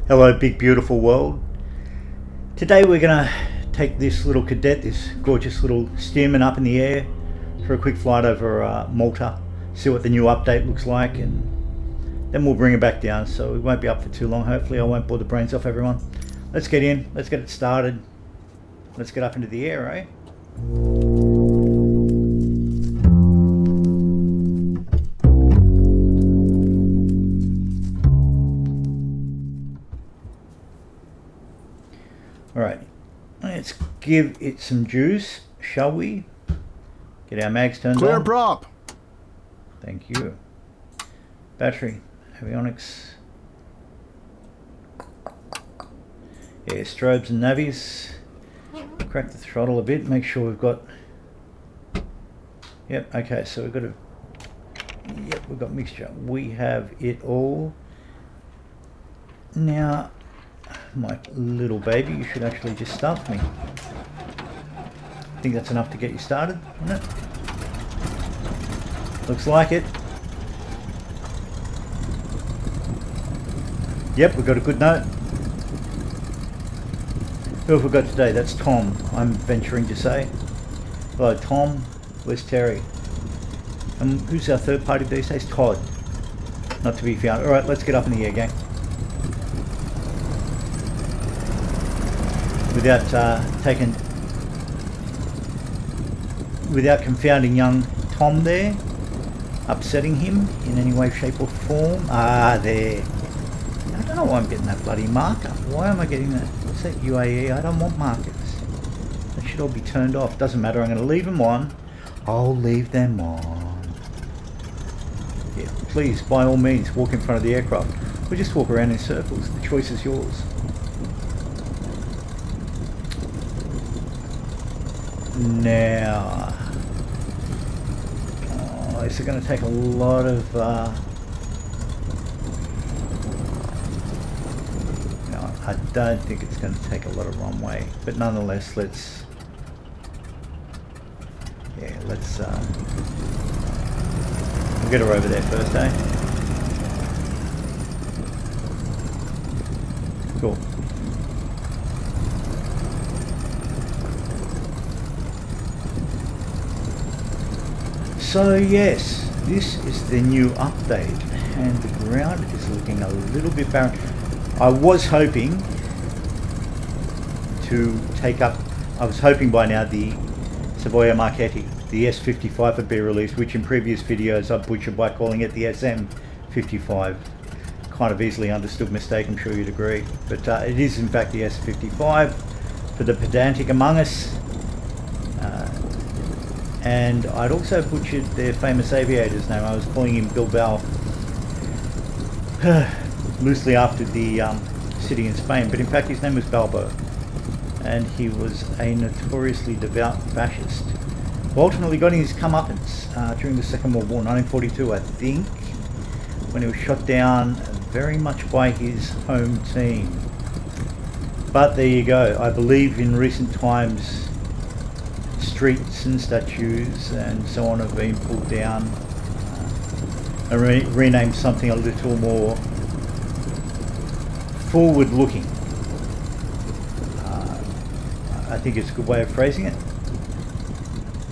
Hello, big beautiful world. Today we're going to take this little cadet, this gorgeous little Stearman, up in the air for a quick flight over Malta, see what the new update looks like, and then we'll bring it back down, so we won't be up for too long. Hopefully I won't bore the brains off everyone. Let's get in, let's get it started, let's get up into the air, eh? Alright, let's give it some juice, shall we? Get our mags turned on. Clear prop. Thank you. Battery, avionics. Yeah, strobes and navies. Crack the throttle a bit, make sure we've got... Yep, okay, so we've got a... Yep, we've got mixture. We have it all. Now... My little baby, you should actually just start me. I think that's enough to get you started, isn't it? Looks like it. Yep, we've got a good note. Who have we got today? That's Tom, I'm venturing to say. Hello Tom, where's Terry? And who's our third party these days? Todd. Not to be found. Alright, let's get up in the air, gang. Without confounding young Tom there, upsetting him in any way, shape or form. There. I don't know why I'm getting that bloody marker. Why am I getting that? What's that, UAE? I don't want markers. That should all be turned off. Doesn't matter, I'm going to leave them on. I'll leave them on. Yeah, please, by all means, walk in front of the aircraft. Or just walk around in circles. The choice is yours. Now, this is going to take a lot of no, I don't think it's going to take a lot of runway, but nonetheless, let's we'll get her over there first, eh? Cool. So yes, this is the new update, and the ground is looking a little bit barren. I was hoping to take up, I was hoping by now the Savoia Marchetti, the S55 would be released, which in previous videos I butchered by calling it the SM55. Kind of easily understood mistake, I'm sure you'd agree. But it is in fact the S55 for the pedantic among us. And I'd also butchered their famous aviator's name. I was calling him Bilbao, loosely after the city in Spain, but in fact his name was Balbo, and he was a notoriously devout fascist who ultimately got his comeuppance during the Second World War, 1942 I think, when he was shot down very much by his home team. But there you go. I believe in recent times streets and statues and so on have been pulled down and renamed something a little more forward looking. I think it's a good way of phrasing it.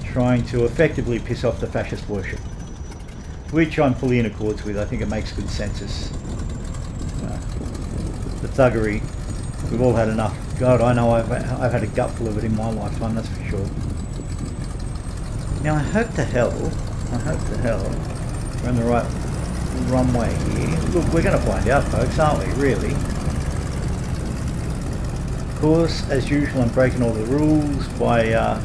Trying to effectively piss off the fascist worship, which I'm fully in accords with. I think it makes good sense. The thuggery, we've all had enough. God, I know I've had a gutful of it in my lifetime, that's for sure. Now I hope to hell we're on the right runway here. Look, we're going to find out, folks, aren't we, really? Of course, as usual, I'm breaking all the rules by yeah.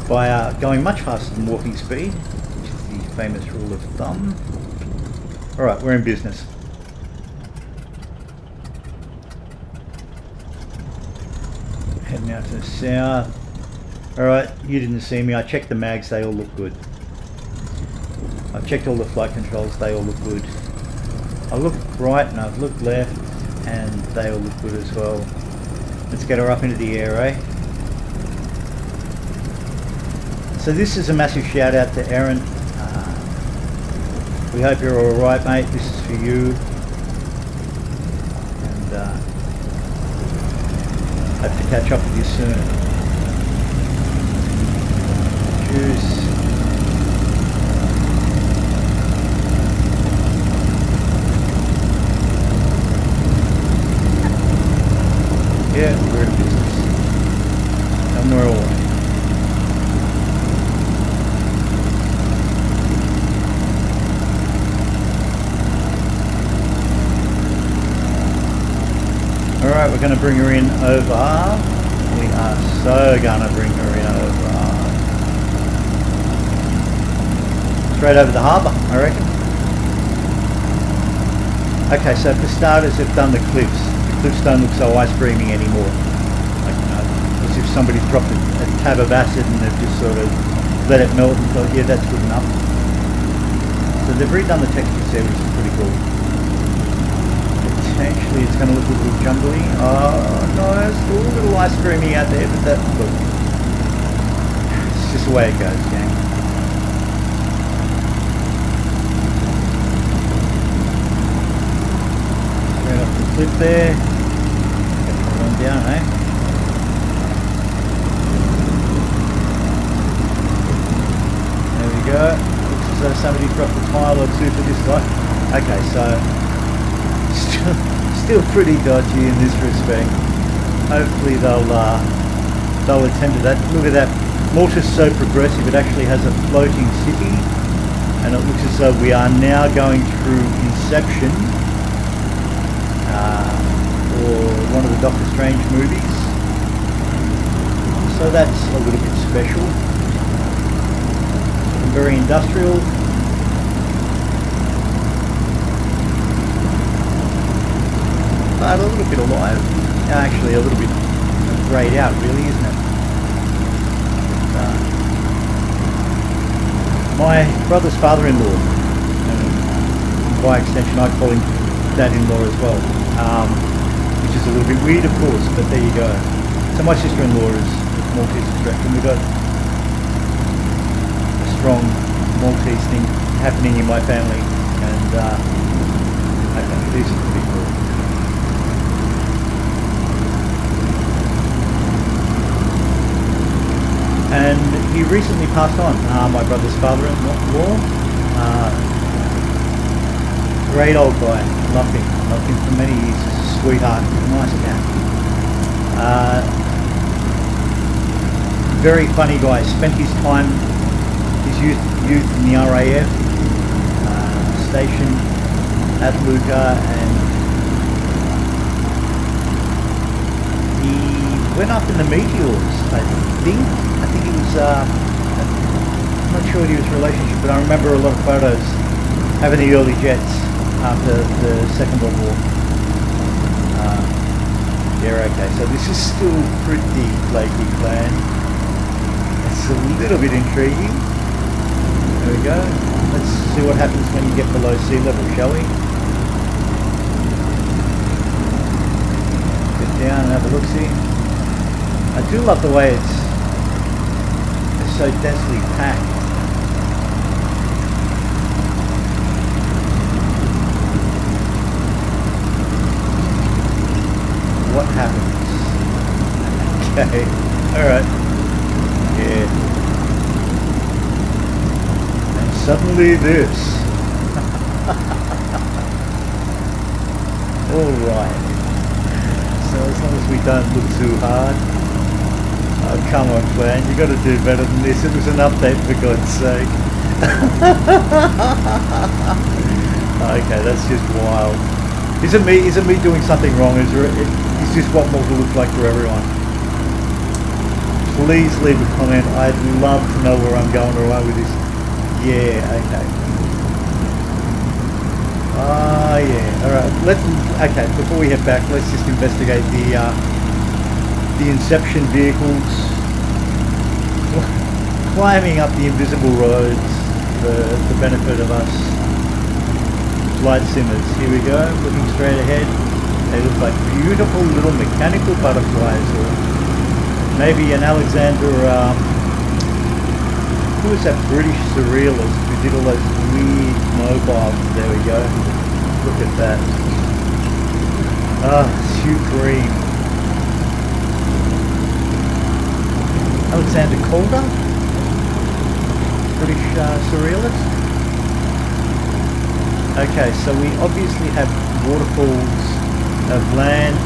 By going much faster than walking speed, which is the famous rule of thumb. Alright, we're in business. Heading out to the south. Alright, you didn't see me. I checked the mags, they all look good. I've checked all the flight controls, they all look good. I looked right and I've looked left and they all look good as well. Let's get her up into the air, eh? So this is a massive shout out to Aaron. We hope you're all right, mate. This is for you. And hope to catch up with you soon. Cheers. Yeah, we're in business. Somewhere away. Alright, we're going to bring her in over. We are so going to bring her in over. Straight over the harbour, I reckon. Okay, so for starters, they've done the cliffs. The cliffs don't look so ice creamy anymore. Like, you know, as if somebody's dropped a tab of acid and they've just sort of let it melt and thought, yeah, that's good enough. So they've redone the textures there, which is pretty cool. Potentially it's going to look a little jungly. Oh no, it's still a little ice creamy out there, but that, look, it's just the way it goes, gang. Straight off the cliff there. Get on down, eh? There we go. Looks as though somebody dropped a tile or two for this guy. Okay, so still pretty dodgy in this respect. Hopefully they'll attend to that. Look at that. Malta's so progressive, it actually has a floating city, and it looks as though we are now going through Inception, or one of the Doctor Strange movies. So that's a little bit special. Very industrial. But a little bit alive. Actually, a little bit greyed out, really, isn't it? My brother's father-in-law, and by extension, I call him dad-in-law as well, which is a little bit weird, of course. But there you go. So my sister-in-law is Maltese extract, and we've got a strong Maltese thing happening in my family, and okay, these are pretty cool. And he recently passed on, my brother's father-in-law. Great old guy, loved him for many years. Sweetheart, nice cat. Very funny guy. Spent his time, his youth in the RAF, stationed at Luqa, and he went up in the meteors, I think he was, I'm not sure what he was relationship, but I remember a lot of photos having the early jets after the Second World War. Yeah, okay, so this is still pretty flaky clan. It's a little bit intriguing. There we go. Let's see what happens when you get below sea level, shall we? Get down and have a look-see. I do love the way it's so densely packed. What happens? Okay, alright. Yeah. And suddenly this. Alright. So as long as we don't look too hard. Oh, come on, clan, you got to do better than this. It was an update, for God's sake. Okay, that's just wild. Is it me doing something wrong? Is this what Malta looks like for everyone? Please leave a comment. I'd love to know where I'm going alright with this. Yeah, okay. Oh yeah. Alright, okay, before we head back, let's just investigate the Inception vehicles, climbing up the invisible roads for the benefit of us flight simmers. Here we go, looking straight ahead. They look like beautiful little mechanical butterflies, or maybe an Alexander Who was that British surrealist who did all those weird mobiles? There we go. Look at that. Ah, supreme. Alexander Calder, British surrealist. Okay, so we obviously have waterfalls of land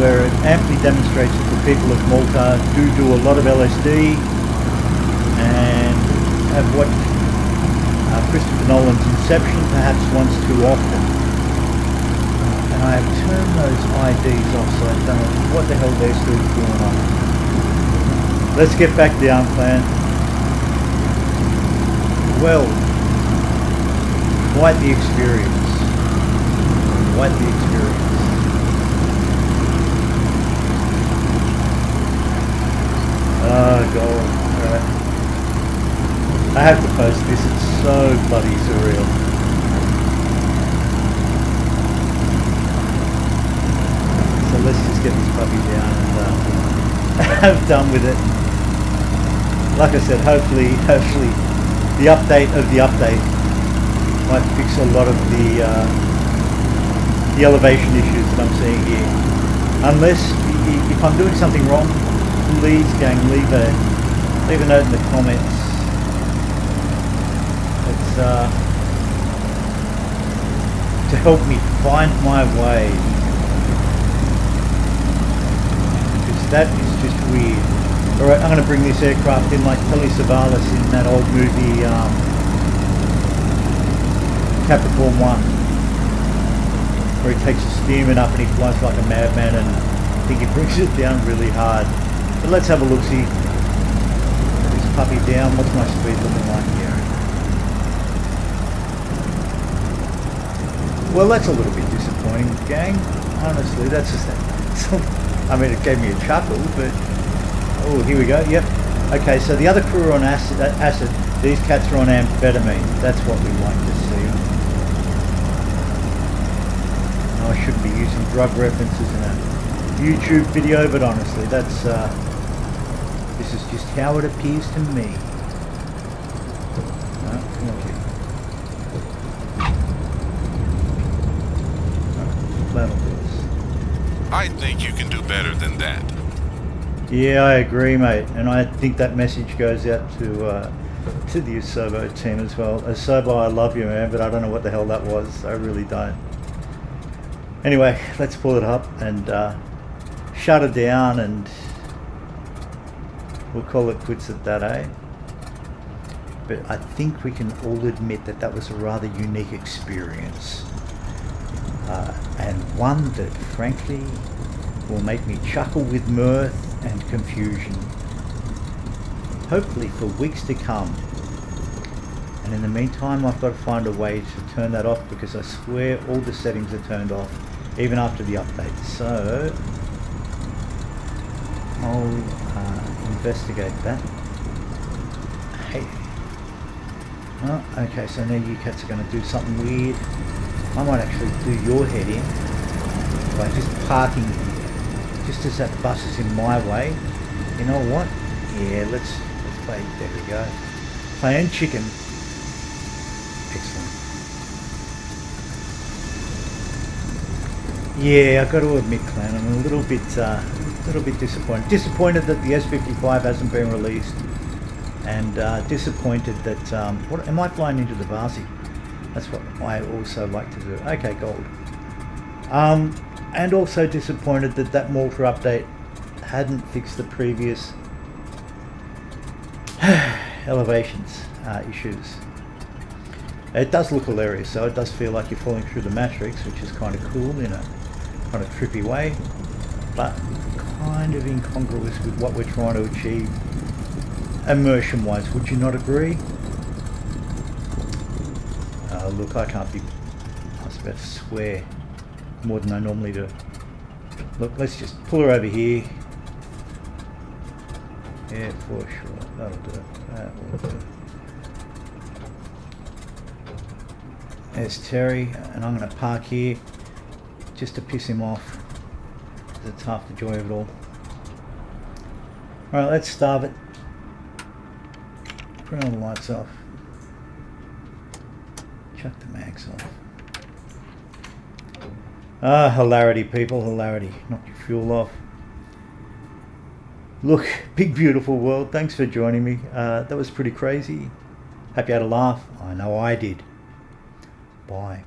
where it amply demonstrates that the people of Malta do a lot of LSD and have watched Christopher Nolan's Inception perhaps once too often. And I have turned those IDs off so I don't know what the hell they're still doing on. Let's get back down, clan. Well, quite the experience. Quite the experience. Oh god, alright. I have to post this, it's so bloody surreal. So let's just get this puppy down and have done with it. Like I said, hopefully the update of the update might fix a lot of the elevation issues that I'm seeing here. Unless, if I'm doing something wrong, please gang, leave a note in the comments. It's to help me find my way, because that is just weird. Alright, I'm going to bring this aircraft in like Telly Savalas in that old movie Capricorn 1, where he takes a Stearman up and he flies like a madman, and I think he brings it down really hard. But let's have a look-see. This puppy down. What's my speed looking like here? Well, that's a little bit disappointing, gang. Honestly, that's just... I mean, it gave me a chuckle, but... Oh, here we go. Yep. Okay, so the other crew are on acid. These cats are on amphetamine. That's what we like to see. I shouldn't be using drug references in a YouTube video, but honestly, that's this is just how it appears to me. No, come on, kid. Flat on this. I think you can do better than that. Yeah, I agree, mate, and I think that message goes out to the Asobo team as well. Asobo, I love you, man, but I don't know what the hell that was. I really don't. Anyway, let's pull it up and shut it down, and we'll call it quits at that, eh? But I think we can all admit that that was a rather unique experience, and one that frankly will make me chuckle with mirth and confusion, hopefully for weeks to come. And in the meantime, I've got to find a way to turn that off, because I swear all the settings are turned off even after the update. So I'll investigate that. Hey. Oh, okay, so now you cats are going to do something weird. I might actually do your head in by just parking just as that bus is in my way. You know what? Yeah, let's play. There we go. Playing chicken. Excellent. Yeah, I've got to admit, clan, I'm a little bit disappointed. Disappointed that the S55 hasn't been released, and disappointed that what am I flying into the Vasi? That's what I also like to do. Okay, gold. And also disappointed that that Malta update hadn't fixed the previous elevations issues. It does look hilarious, so it does feel like you're falling through the matrix, which is kind of cool in a kind of trippy way, but kind of incongruous with what we're trying to achieve immersion wise. Would you not agree? Look, I can't be, I was about to swear more than I normally do. Look, let's just pull her over here. Yeah, for sure. That'll do it. That will do it. There's Terry, and I'm going to park here just to piss him off. It's half the joy of it all. Alright, let's starve it. Turn all the lights off. Chuck the mags off. Ah, hilarity, people, hilarity. Knock your fuel off. Look, big beautiful world. Thanks for joining me. That was pretty crazy. Hope you had a laugh. I know I did. Bye.